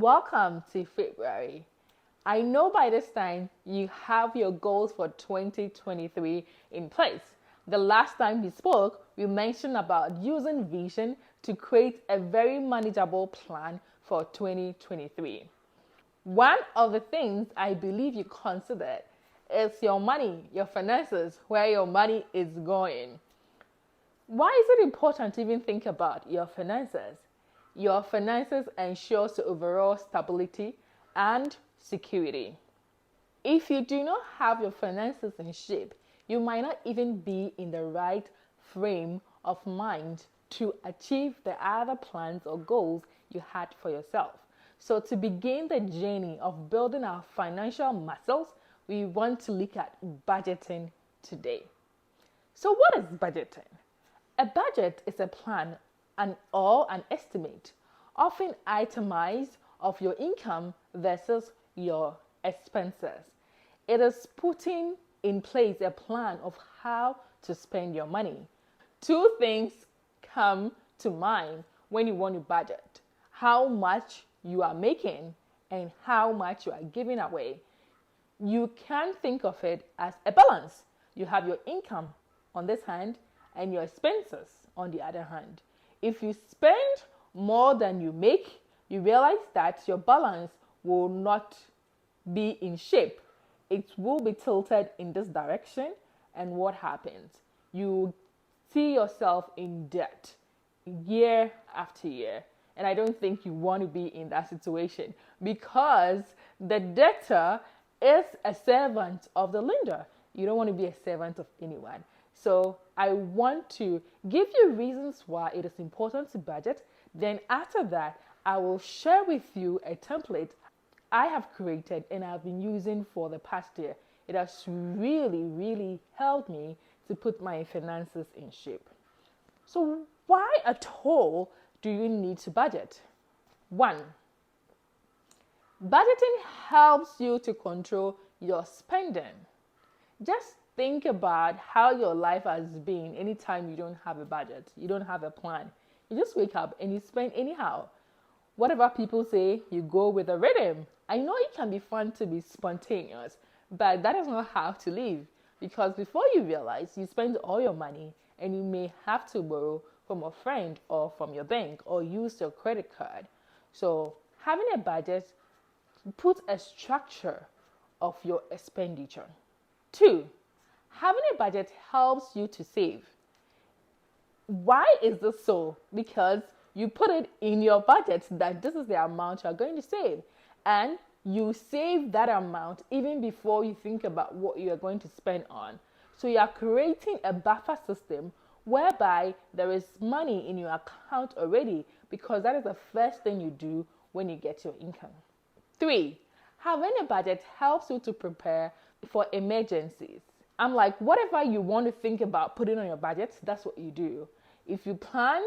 Welcome to February. I know by this time you have your goals for 2023 in place. The last time we spoke, we mentioned about using vision to create a very manageable plan for 2023. One of the things I believe you considered is your money, your finances, where your money is going. Why is it important to even think about your finances? Your finances ensures the overall stability and security. If you do not have your finances in shape, you might not even be in the right frame of mind to achieve the other plans or goals you had for yourself. So to begin the journey of building our financial muscles, we want to look at budgeting today. So what is budgeting? A budget is a plan or an estimate, often itemized, of your income versus your expenses. It is putting in place a plan of how to spend your money. Two things come to mind when you want to budget: how much you are making and how much you are giving away. You can think of it as a balance. You have your income on this hand and your expenses on the other hand. If you spend more than you make, you realize that your balance will not be in shape. It will be tilted in this direction, and what happens? You see yourself in debt year after year. And I don't think you want to be in that situation, because the debtor is a servant of the lender. You don't want to be a servant of anyone. So I want to give you reasons why it is important to budget. Then after that, I will share with you a template I have created and I've been using for the past year. It has really helped me to put my finances in shape. So why at all do you need to budget? 1. Budgeting helps you to control your spending. Just think about how your life has been anytime you don't have a budget, you don't have a plan. You just wake up and you spend anyhow. Whatever people say, you go with the rhythm. I know it can be fun to be spontaneous, but that is not how to live, because before you realize, you spend all your money and you may have to borrow from a friend or from your bank or use your credit card. So having a budget puts a structure of your expenditure. 2, having a budget helps you to save. Why is this so? Because you put it in your budget that this is the amount you're going to save. And you save that amount even before you think about what you are going to spend on. So you are creating a buffer system whereby there is money in your account already, because that is the first thing you do when you get your income. 3, having a budget helps you to prepare for emergencies. I'm like, whatever you want to think about putting on your budget, that's what you do. If you plan,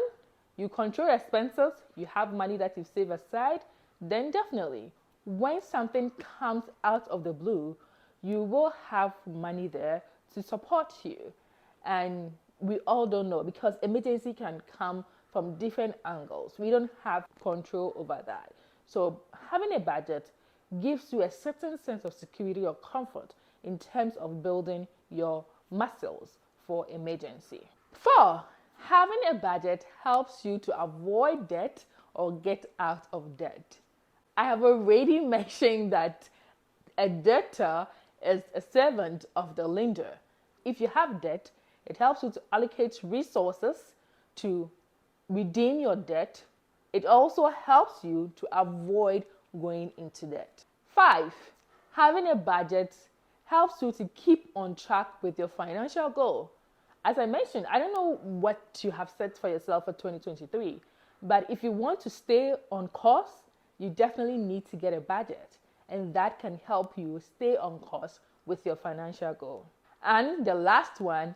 you control expenses, you have money that you save aside, then definitely, when something comes out of the blue, you will have money there to support you. And we all don't know, because emergency can come from different angles. We don't have control over that. So having a budget gives you a certain sense of security or comfort in terms of building your muscles for emergency. 4, having a budget helps you to avoid debt or get out of debt. I have already mentioned that a debtor is a servant of the lender. If you have debt, it helps you to allocate resources to redeem your debt. It also helps you to avoid going into debt. 5, having a budget helps you to keep on track with your financial goal. As I mentioned, I don't know what you have set for yourself for 2023, but if you want to stay on course, you definitely need to get a budget, and that can help you stay on course with your financial goal. And the last one,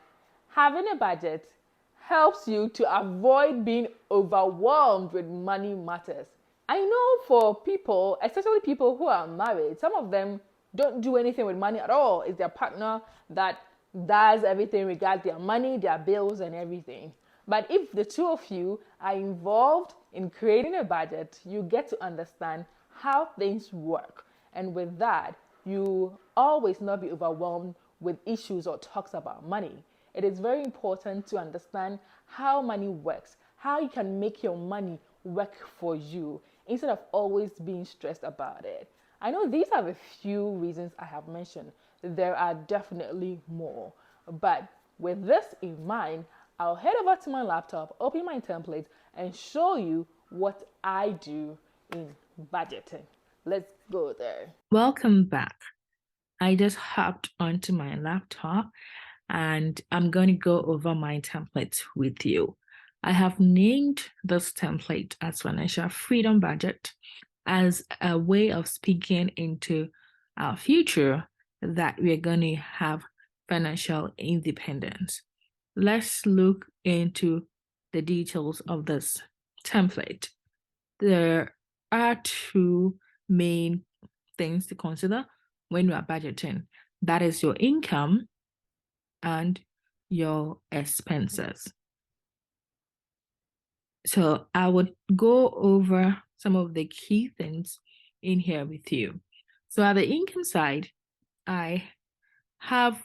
having a budget helps you to avoid being overwhelmed with money matters. I know for people, especially people who are married, some of them don't do anything with money at all. It's their partner that does everything regarding their money, their bills, and everything. But if the two of you are involved in creating a budget, you get to understand how things work. And with that, you always not be overwhelmed with issues or talks about money. It is very important to understand how money works, how you can make your money work for you instead of always being stressed about it. I know these are the few reasons I have mentioned. There are definitely more. But with this in mind, I'll head over to my laptop, open my template, and show you what I do in budgeting. Let's go there. Welcome back. I just hopped onto my laptop and I'm going to go over my template with you. I have named this template as Financial Freedom Budget as a way of speaking into our future that we're going to have financial independence. Let's look into the details of this template. There are two main things to consider when you are budgeting. That is your income and your expenses. So I would go over some of the key things in here with you. So at the income side, I have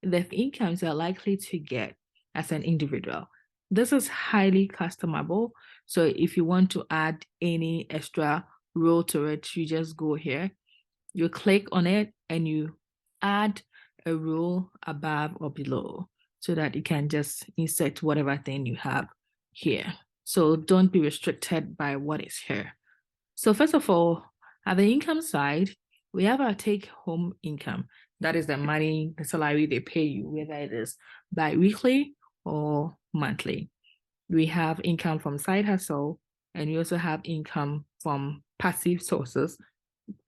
the incomes you're likely to get as an individual. This is highly customizable. So if you want to add any extra row to it, you just go here, you click on it, and you add a row above or below so that you can just insert whatever thing you have here. So don't be restricted by what is here. So first of all, at the income side, we have our take-home income. That is the money, the salary they pay you, whether it is bi-weekly or monthly. We have income from side hustle, and we also have income from passive sources,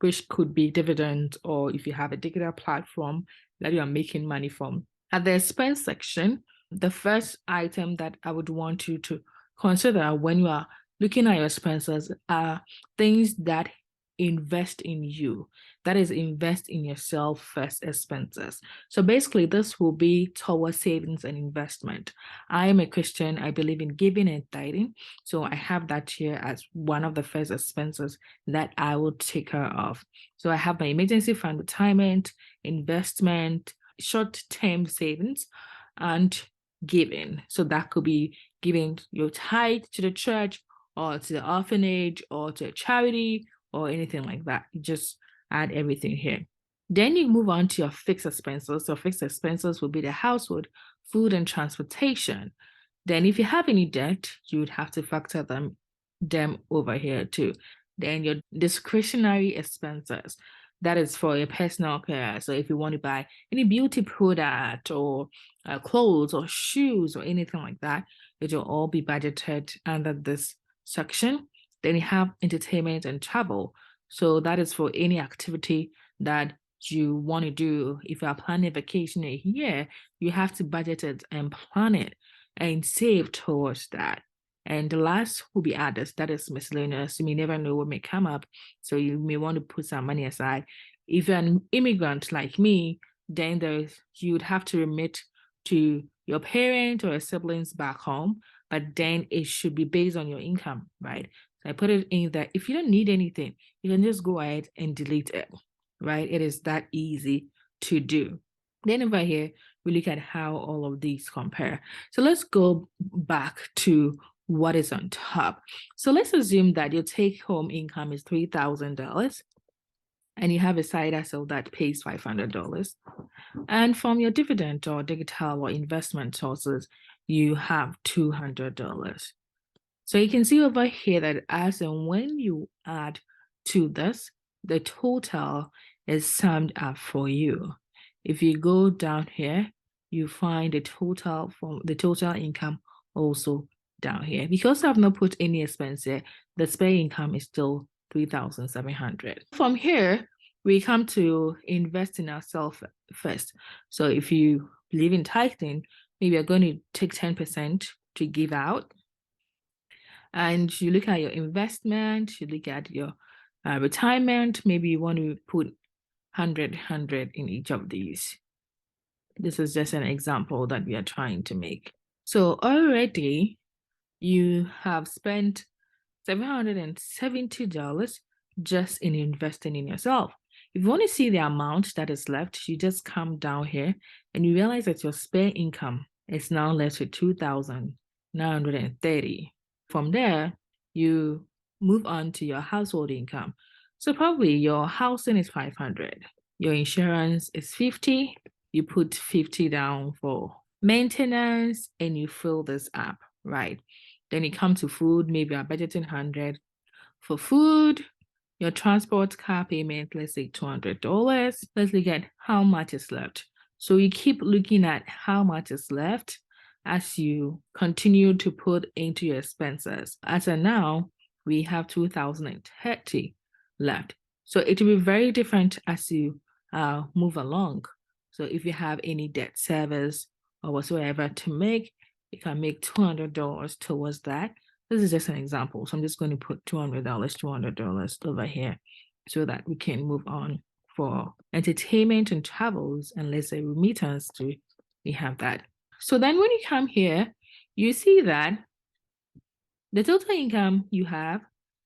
which could be dividends, or if you have a digital platform that you are making money from. At the expense section, the first item that I would want you to consider when you are looking at your expenses are things that invest in you. That is, invest in yourself first expenses. So basically, this will be towards savings and investment. I am a Christian. I believe in giving and tithing. So I have that here as one of the first expenses that I will take care of. So I have my emergency fund, retirement, investment, short-term savings, and giving. So that could be giving your tithe to the church or to the orphanage or to a charity or anything like that. You just add everything here. Then you move on to your fixed expenses. So fixed expenses will be the household, food, and transportation. Then if you have any debt, you would have to factor them over here too. Then your discretionary expenses. That is for your personal care. So if you want to buy any beauty product or clothes or shoes or anything like that, it will all be budgeted under this section. Then you have entertainment and travel. So that is for any activity that you want to do. If you are planning a vacation a year, you have to budget it and plan it and save towards that. And the last will be others. That is miscellaneous. You may never know what may come up. So you may want to put some money aside. If you're an immigrant like me, then you would have to remit to your parent or your siblings back home, but then it should be based on your income, right? So I put it in that if you don't need anything, you can just go ahead and delete it, right? It is that easy to do. Then over here, we look at how all of these compare. So let's go back to what is on top. So let's assume that your take-home income is $3,000 and you have a side hustle that pays $500. And from your dividend or digital or investment sources, you have $200. So you can see over here that as and when you add to this, the total is summed up for you. If you go down here, you find the total from the total income also down here. Because I've not put any expense here, the spare income is still 3,700. From here, we come to invest in ourselves first. So if you believe in tithing, maybe you're going to take 10% to give out. And you look at your investment, you look at your retirement, maybe you want to put 100 in each of these. This is just an example that we are trying to make. So already you have spent $770 just in investing in yourself. If you want to see the amount that is left, you just come down here and you realize that your spare income is now left with 2,930. From there, you move on to your household income. So probably your housing is 500, your insurance is 50, you put 50 down for maintenance and you fill this up, right? Then you come to food, maybe you're budgeting 100 for food, your transport car payment, let's say $200. Let's look at how much is left. So you keep looking at how much is left as you continue to put into your expenses. As of now, we have 2,030 left. So it will be very different as you move along. So if you have any debt service or whatsoever to make, you can make $200 towards that. This is just an example. So I'm just going to put $200 over here so that we can move on for entertainment and travels. And let's say remittance too, we have that. So then when you come here, you see that the total income you have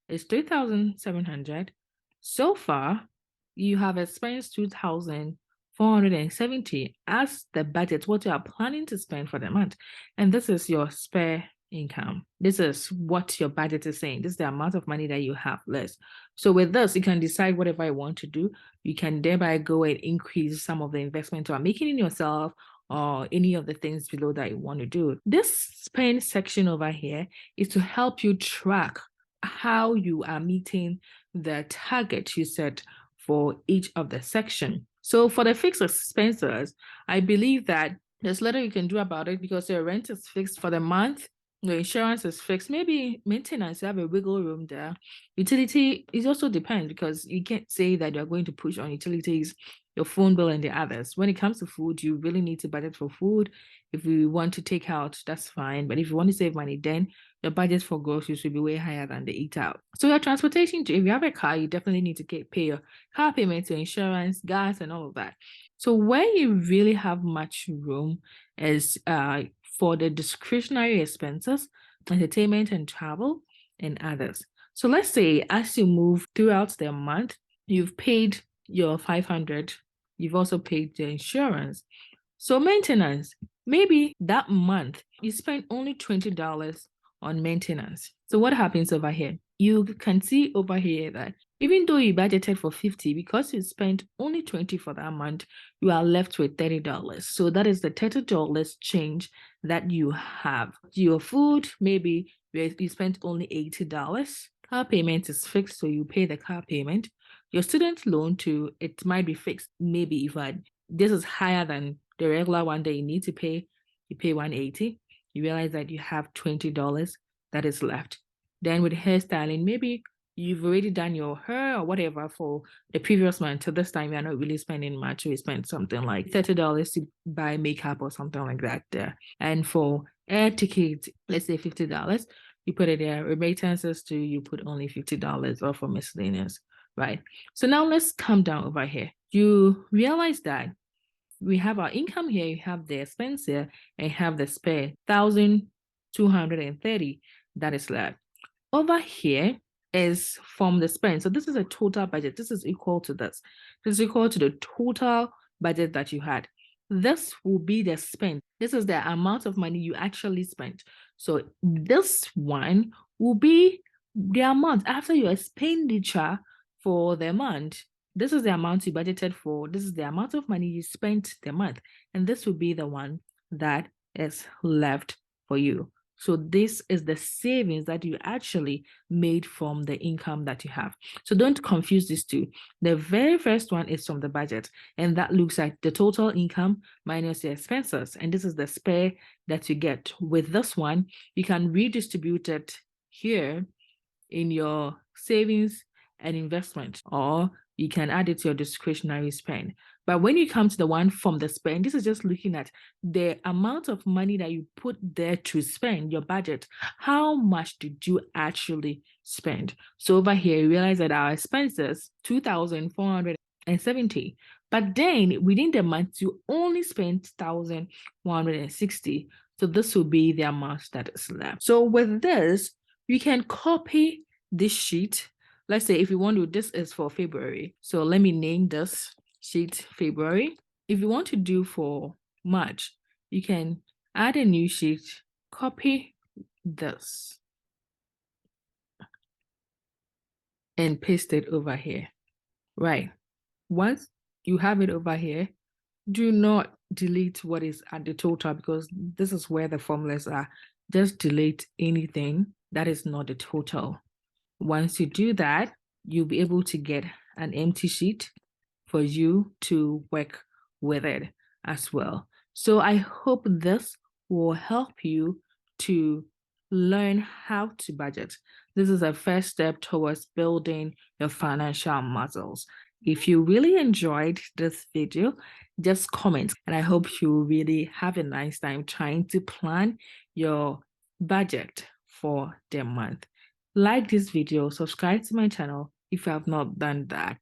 is 3,700. So far, you have expensed 2,470 as the budget, what you are planning to spend for the month. And this is your spare income. This is what your budget is saying. This is the amount of money that you have left. So with this, you can decide whatever you want to do. You can thereby go and increase some of the investment you are making in yourself or any of the things below that you want to do. This spend section over here is to help you track how you are meeting the target you set for each of the section. So for the fixed expenses, I believe that there's little you can do about it because your rent is fixed for the month. The insurance is fixed. Maybe maintenance, you have a wiggle room there. Utility, it also depends because you can't say that you're going to push on utilities, your phone bill, and the others. When it comes to food, you really need to budget for food. If you want to take out, that's fine. But if you want to save money, then your budget for groceries will be way higher than the eat out. So your transportation, if you have a car, you definitely need to pay your car payments, your insurance, gas, and all of that. So where you really have much room is for the discretionary expenses, entertainment and travel, and others. So let's say as you move throughout the month, you've paid your 500, you've also paid the insurance. So maintenance, maybe that month you spend only $20 on maintenance. So what happens over here? You can see over here that even though you budgeted for 50, because you spent only 20 for that month, you are left with $30. So that is the $30 change that you have. Your food, maybe you spent only $80. Car payment is fixed, so you pay the car payment. Your student loan too, it might be fixed. Maybe if this is higher than the regular one that you need to pay, you pay 180. You realize that you have $20 that is left. Then with hairstyling, maybe you've already done your hair or whatever for the previous month. So this time you're not really spending much. We spent something like $30 to buy makeup or something like that there. And for air tickets, let's say $50, you put it there. Remittances too, you put only $50 or for miscellaneous, right? So now let's come down over here. You realize that we have our income here, you have the expense here, and you have the spare 1,230 that is left. Over here is from the spend. So this is a total budget. This is equal to this. This is equal to the total budget that you had. This will be the spend. This is the amount of money you actually spent. So this one will be the amount after your expenditure for the month. This is the amount you budgeted for. This is the amount of money you spent the month. And this will be the one that is left for you. So this is the savings that you actually made from the income that you have. So don't confuse these two. The very first one is from the budget, and that looks like the total income minus the expenses. And this is the spare that you get. With this one, you can redistribute it here in your savings and investment, or you can add it to your discretionary spend. But when you come to the one from the spend, this is just looking at the amount of money that you put there to spend, your budget. How much did you actually spend? So over here, you realize that our expenses, 2,470. But then within the month, you only spent 1,160. So this will be the amount that is left. So with this, you can copy this sheet let's say if you want to, this is for February. So let me name this sheet February. If you want to do for March, you can add a new sheet, copy this, and paste it over here. Right. Once you have it over here, do not delete what is at the total because this is where the formulas are. Just delete anything that is not the total. Once you do that, you'll be able to get an empty sheet for you to work with it as well. So I hope this will help you to learn how to budget. This is a first step towards building your financial muscles. If you really enjoyed this video, just comment, and I hope you really have a nice time trying to plan your budget for the month. Like this video, subscribe to my channel if you have not done that.